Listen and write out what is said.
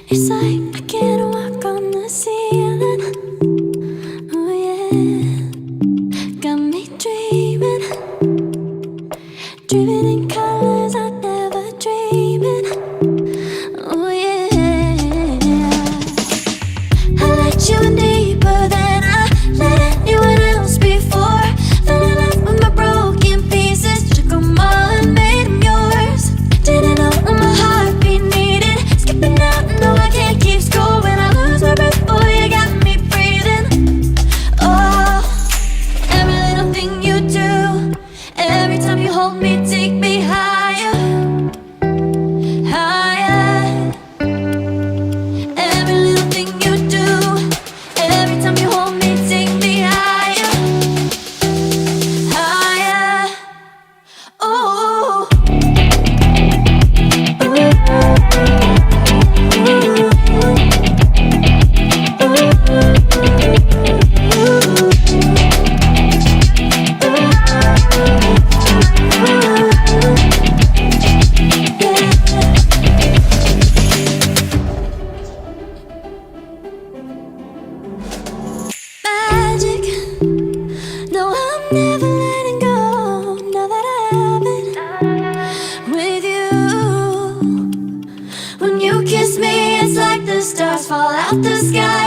It's like I can't walk on the ceiling. Oh yeah, got me dreaming, dreaming in colors I never dreamed. Oh yeah, I let you in deeper than I let anyone else before. Fell in love with my broken pieces, took them all and made them yours. Didn't know what my heartbeat needed, skipping out, no I can't keep score. When I lose my breath, boy, you got me breathing. Oh, every little thing you do, every time you hold me, take me higher, higher. Every little thing you do, every time you hold me, take me higher, higher. Oh, magic. No, I'm never letting go. Now that I have it with you. When you kiss me, it's like the stars fall out the sky.